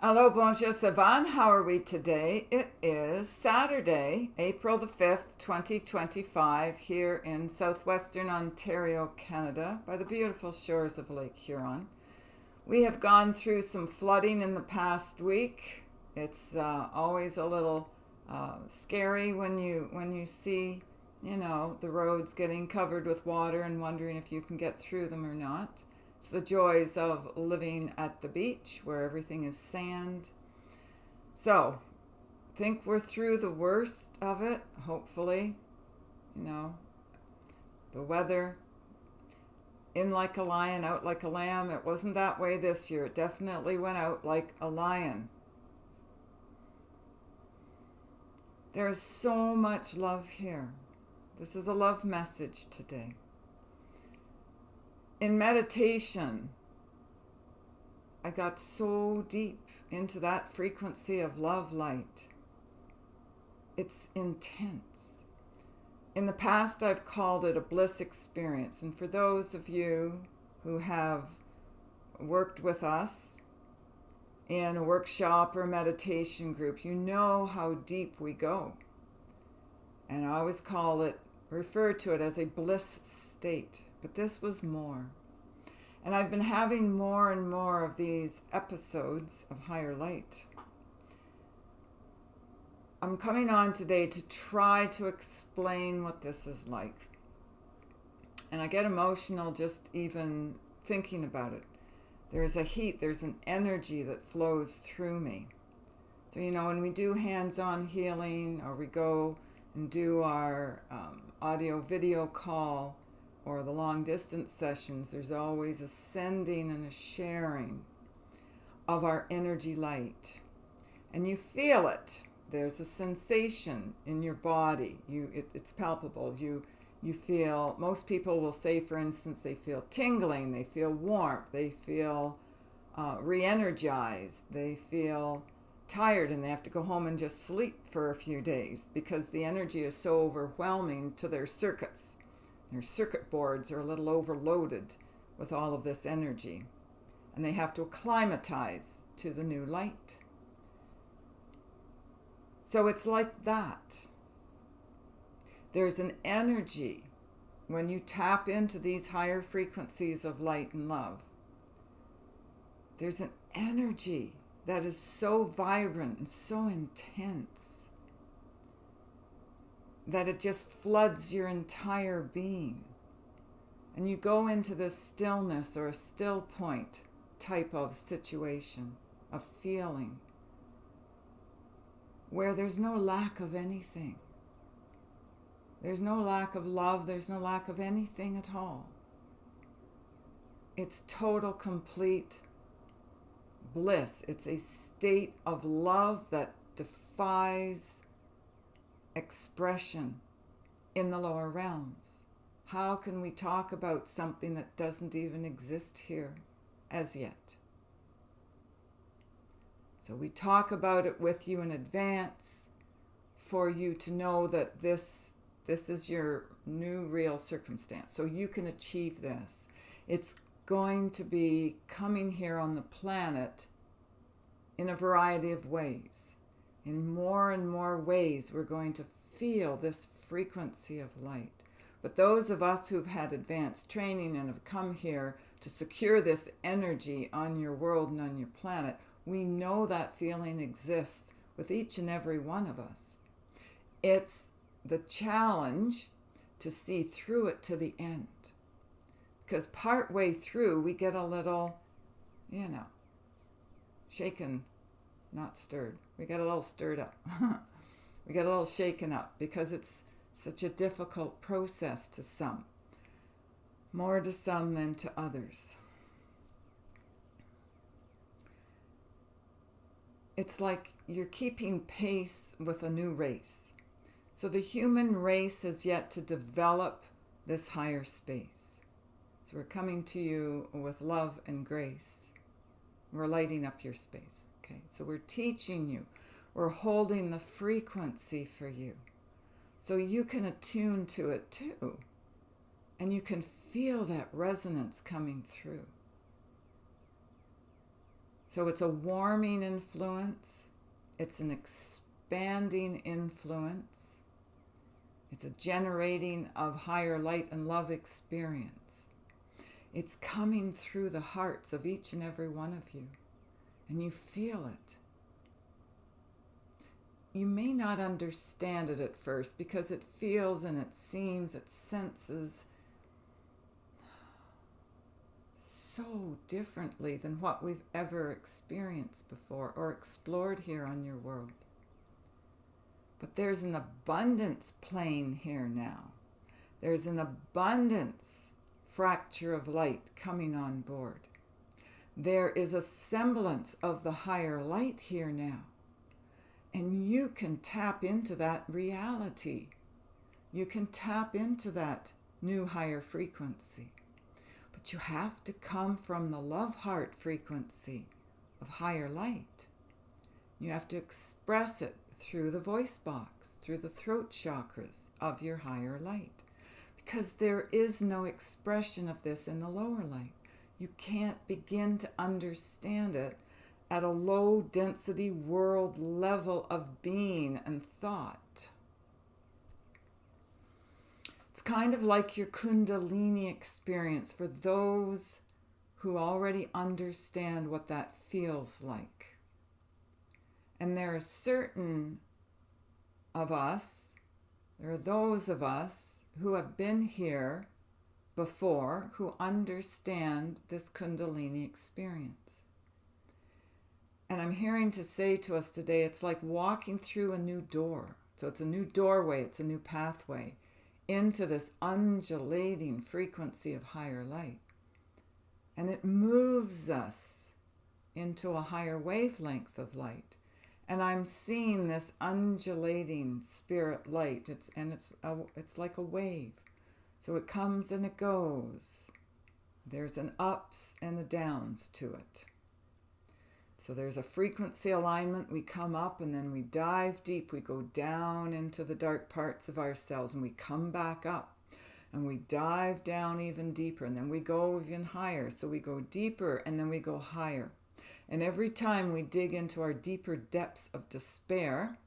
Hello, bonjour, Savan. How are we today? It is Saturday, April the 5th, 2025, here in southwestern Ontario, Canada, by the beautiful shores of Lake Huron. We have gone through some flooding in the past week. It's always a little scary when you see, the roads getting covered with water and wondering if you can get through them or not. It's the joys of living at the beach where everything is sand. So, think we're through the worst of it, hopefully. You know, the weather, in like a lion, out like a lamb. It wasn't that way this year. It definitely went out like a lion. There is so much love here. This is a love message today. In meditation, I got so deep into that frequency of love light. It's intense. In the past, I've called it a bliss experience. And for those of you who have worked with us in a workshop or meditation group, you know how deep we go. And I always refer to it as a bliss state. But this was more. And I've been having more and more of these episodes of higher light. I'm coming on today to try to explain what this is like. And I get emotional just even thinking about it. There's a heat, there's an energy that flows through me. So, when we do hands-on healing or we go and do our audio-video call or the long-distance sessions, there's always a sending and a sharing of our energy light. And you feel it. There's a sensation in your body. It's palpable. You feel, most people will say, for instance, they feel tingling, they feel warmth, they feel re-energized, they feel tired, and they have to go home and just sleep for a few days because the energy is so overwhelming to their circuits. Their circuit boards are a little overloaded with all of this energy, and they have to acclimatize to the new light. So it's like that. There's an energy when you tap into these higher frequencies of light and love. There's an energy that is so vibrant and so intense that it just floods your entire being. And you go into this stillness or a still point type of situation, of feeling, where there's no lack of anything. There's no lack of love, there's no lack of anything at all. It's total, complete bliss. It's a state of love that defies expression in the lower realms. How can we talk about something that doesn't even exist here as yet? So we talk about it with you in advance for you to know that this is your new real circumstance. So you can achieve this. It's going to be coming here on the planet in a variety of ways. In more and more ways, we're going to feel this frequency of light. But those of us who've had advanced training and have come here to secure this energy on your world and on your planet, we know that feeling exists with each and every one of us. It's the challenge to see through it to the end. Because part way through, we get a little, shaken, not stirred. We get a little stirred up. We get a little shaken up because it's such a difficult process to some. More to some than to others. It's like you're keeping pace with a new race. So the human race has yet to develop this higher space. So we're coming to you with love and grace. We're lighting up your space. Okay, so we're teaching you. We're holding the frequency for you. So you can attune to it too. And you can feel that resonance coming through. So it's a warming influence. It's an expanding influence. It's a generating of higher light and love experience. It's coming through the hearts of each and every one of you, and you feel it. You may not understand it at first because it feels and it seems, it senses so differently than what we've ever experienced before or explored here on your world. But there's an abundance plane here now. There's an abundance fracture of light coming on board. There is a semblance of the higher light here now. And you can tap into that reality. You can tap into that new higher frequency. But you have to come from the love heart frequency of higher light. You have to express it through the voice box, through the throat chakras of your higher light. Because there is no expression of this in the lower light. You can't begin to understand it at a low density world level of being and thought. It's kind of like your Kundalini experience for those who already understand what that feels like. And there are certain of us, there are those of us who have been here before who understand this Kundalini experience. And I'm hearing to say to us today, it's like walking through a new door. So it's a new doorway, it's a new pathway into this undulating frequency of higher light. And it moves us into a higher wavelength of light. And I'm seeing this undulating spirit light. It's like a wave. So it comes and it goes. There's an ups and a downs to it. So there's a frequency alignment. We come up and then we dive deep. We go down into the dark parts of ourselves and we come back up and we dive down even deeper and then we go even higher. So we go deeper and then we go higher. And every time we dig into our deeper depths of despair,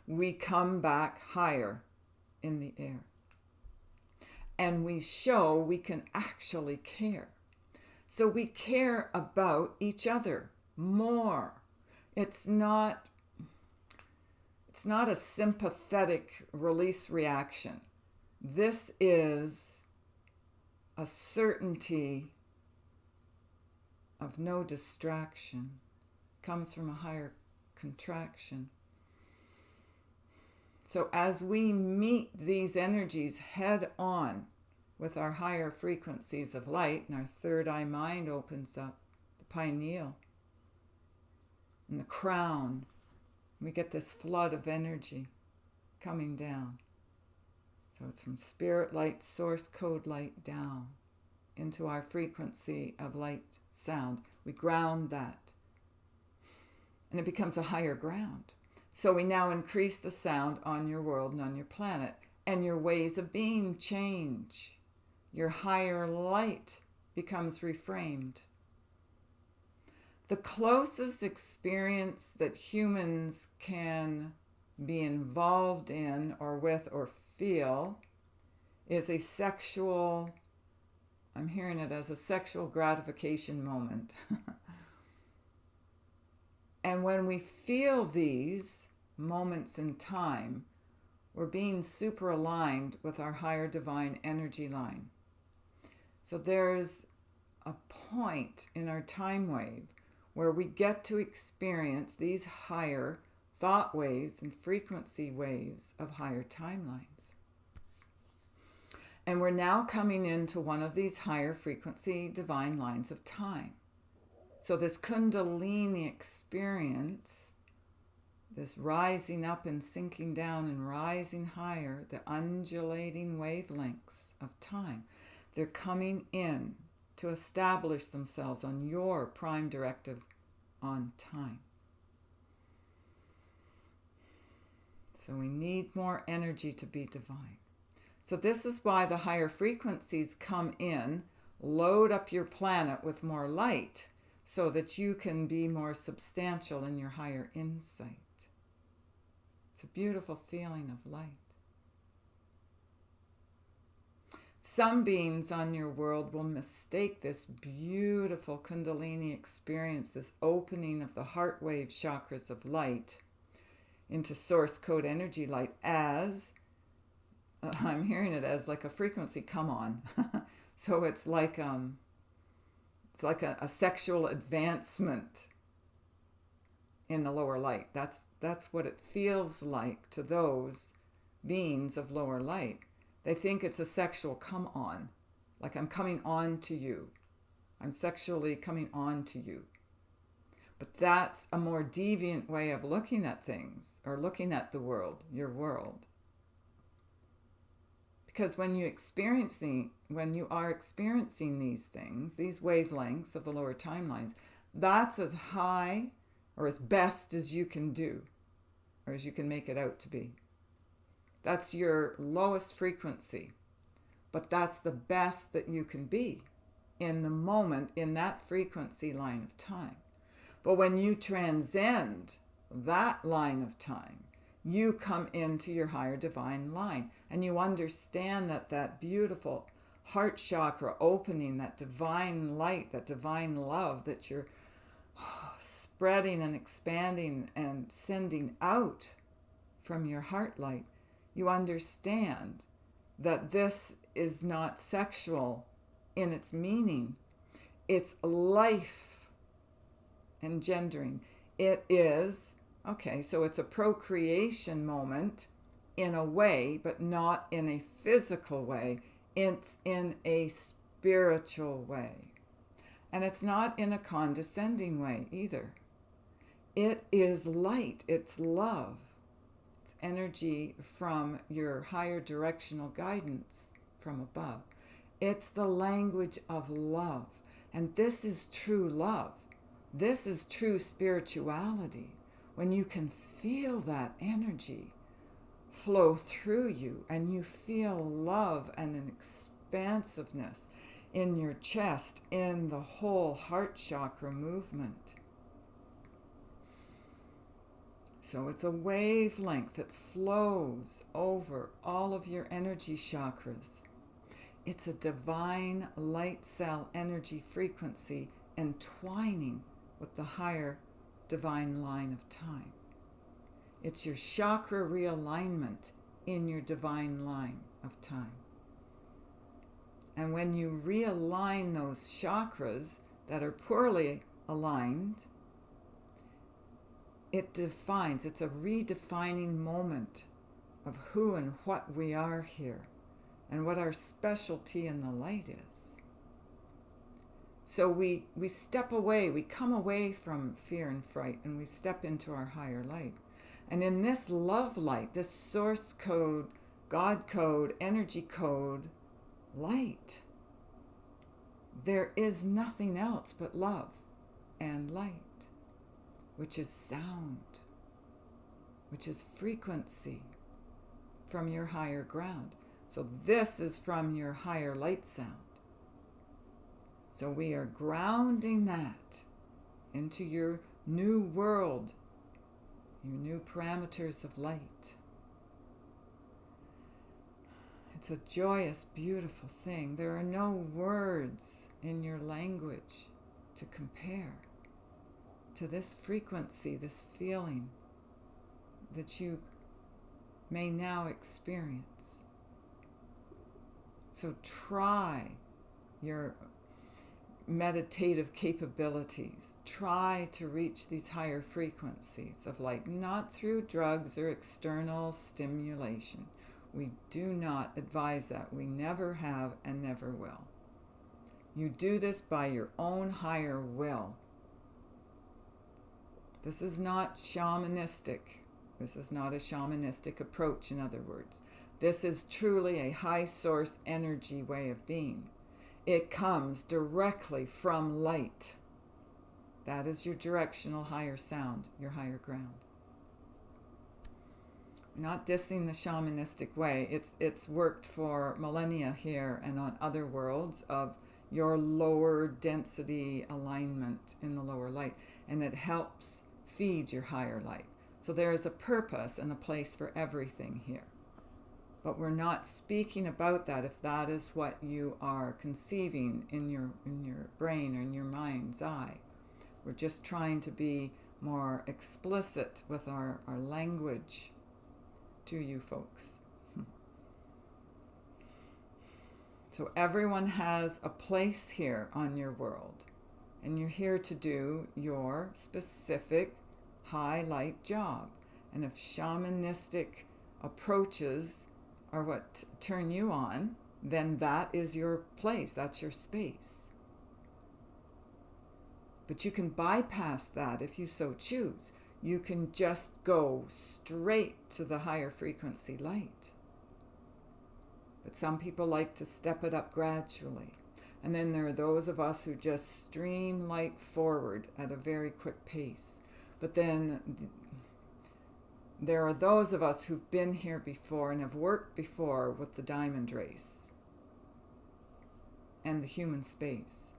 we come back higher in the air. And we show we can actually care. So we care about each other more. It's not a sympathetic release reaction. This is a certainty of no distraction. Comes from a higher contraction. So as we meet these energies head on with our higher frequencies of light, and our third eye mind opens up, the pineal, and the crown, we get this flood of energy coming down. So it's from spirit light, source code light down into our frequency of light sound. We ground that. And it becomes a higher ground. So we now increase the sound on your world and on your planet. And your ways of being change. Your higher light becomes reframed. The closest experience that humans can be involved in or with or feel is a sexual, I'm hearing it as a sexual gratification moment. And when we feel these moments in time, we're being super aligned with our higher divine energy line. So there's a point in our time wave where we get to experience these higher thought waves and frequency waves of higher timelines. And we're now coming into one of these higher frequency divine lines of time. So this Kundalini experience, this rising up and sinking down and rising higher, the undulating wavelengths of time, they're coming in to establish themselves on your prime directive on time. So we need more energy to be divine. So this is why the higher frequencies come in, load up your planet with more light, so that you can be more substantial in your higher insight. It's a beautiful feeling of light. Some beings on your world will mistake this beautiful Kundalini experience, this opening of the heart wave chakras of light into source code energy light as, I'm hearing it as like a frequency come on. So it's like a sexual advancement in the lower light. That's what it feels like to those beings of lower light. They think it's a sexual come on, like I'm coming on to you. I'm sexually coming on to you. But that's a more deviant way of looking at things, or looking at the world, your world. Because when you are experiencing these things, these wavelengths of the lower timelines, that's as high or as best as you can do, or as you can make it out to be. That's your lowest frequency, but that's the best that you can be in the moment, in that frequency line of time. But when you transcend that line of time, you come into your higher divine line, and you understand that beautiful heart chakra opening, that divine light, that divine love that you're spreading and expanding and sending out from your heart light. You understand that this is not sexual in its meaning. It's life engendering. It is, so it's a procreation moment in a way, but not in a physical way. It's in a spiritual way. And it's not in a condescending way either. It is light. It's love. Energy from your higher directional guidance from above. It's the language of love. And this is true love. This is true spirituality. When you can feel that energy flow through you, and you feel love and an expansiveness in your chest, in the whole heart chakra movement. So it's a wavelength that flows over all of your energy chakras. It's a divine light cell energy frequency entwining with the higher divine line of time. It's your chakra realignment in your divine line of time. And when you realign those chakras that are poorly aligned, it's a redefining moment of who and what we are here and what our specialty in the light is. So we step away, we come away from fear and fright, and we step into our higher light. And in this love light, this source code, God code, energy code light, there is nothing else but love and light, which is sound, which is frequency from your higher ground. So this is from your higher light sound. So we are grounding that into your new world, your new parameters of light. It's a joyous, beautiful thing. There are no words in your language to compare to this frequency, this feeling that you may now experience. So try your meditative capabilities. Try to reach these higher frequencies of light, not through drugs or external stimulation. We do not advise that. We never have and never will. You do this by your own higher will. This is not shamanistic. This is not a shamanistic approach, in other words. This is truly a high source energy way of being. It comes directly from light. That is your directional higher sound, your higher ground. Not dissing the shamanistic way. It's worked for millennia here and on other worlds of your lower density alignment in the lower light, and it helps feed your higher light. So there is a purpose and a place for everything here. But we're not speaking about that if that is what you are conceiving in your brain or in your mind's eye. We're just trying to be more explicit with our language to you folks. So everyone has a place here on your world, and you're here to do your specific highlight job. And if shamanistic approaches are what turn you on, then that is your place, that's your space. But you can bypass that if you so choose. You can just go straight to the higher frequency light. But some people like to step it up gradually. And then there are those of us who just stream light forward at a very quick pace. But then there are those of us who've been here before and have worked before with the diamond race and the human space.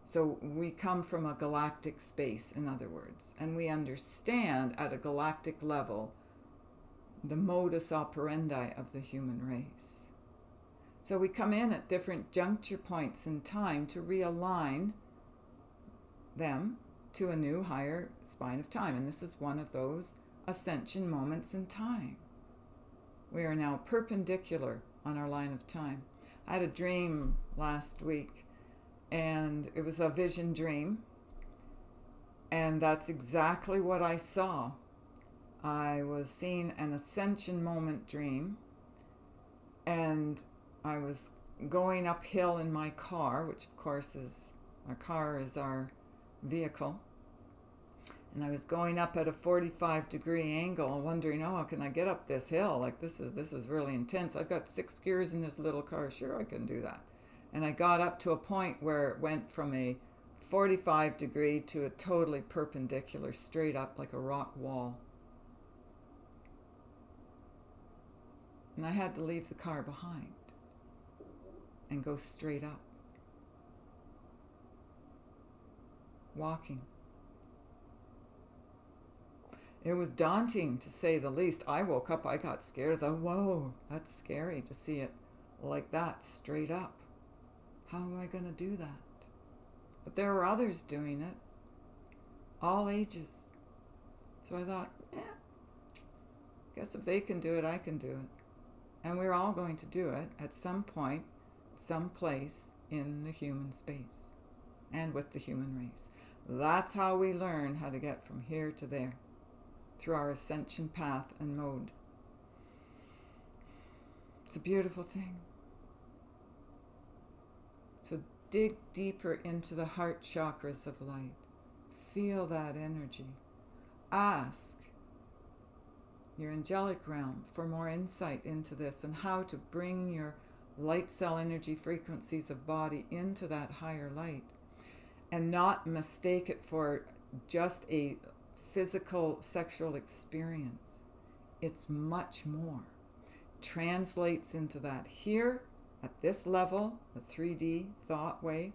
So we come from a galactic space, in other words, and we understand at a galactic level the modus operandi of the human race. So we come in at different juncture points in time to realign them to a new higher spine of time. And this is one of those ascension moments in time. We are now perpendicular on our line of time. I had a dream last week, and it was a vision dream. And that's exactly what I saw. I was seeing an ascension moment dream, and I was going uphill in my car, which of course is, our car is our vehicle. And I was going up at a 45-degree angle, wondering, oh, can I get up this hill? Like, this is really intense. I've got 6 gears in this little car. Sure, I can do that. And I got up to a point where it went from a 45-degree to a totally perpendicular, straight up like a rock wall. And I had to leave the car behind and go straight up, walking. It was daunting, to say the least. I woke up, I got scared. I thought, whoa, that's scary to see it like that, straight up. How am I going to do that? But there were others doing it, all ages. So I thought, guess if they can do it, I can do it. And we're all going to do it at some point, some place in the human space and with the human race. That's how we learn how to get from here to there, through our ascension path and mode. It's a beautiful thing. So dig deeper into the heart chakras of light. Feel that energy. Ask your angelic realm for more insight into this and how to bring your light cell energy frequencies of body into that higher light, and not mistake it for just a physical sexual experience. It's much more. Translates into that here at this level, the 3D thought way,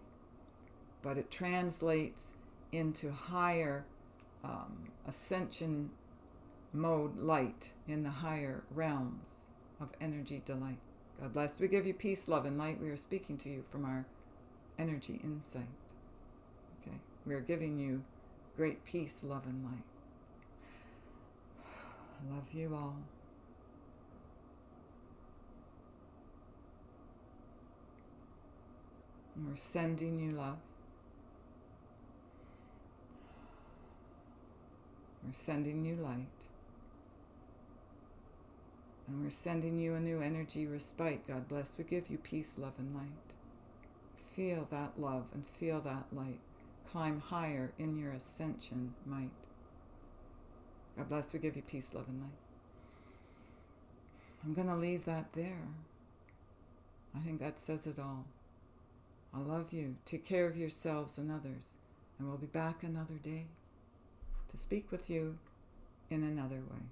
but it translates into higher ascension mode light in the higher realms of energy delight. God bless. We give you peace, love, and light. We are speaking to you from our energy insight. Okay, we are giving you great peace, love, and light. I love you all. And we're sending you love. We're sending you light. And we're sending you a new energy respite. God bless. We give you peace, love, and light. Feel that love and feel that light. Climb higher in your ascension might. God bless. We give you peace, love, and light. I'm going to leave that there. I think that says it all. I love you. Take care of yourselves and others. And we'll be back another day to speak with you in another way.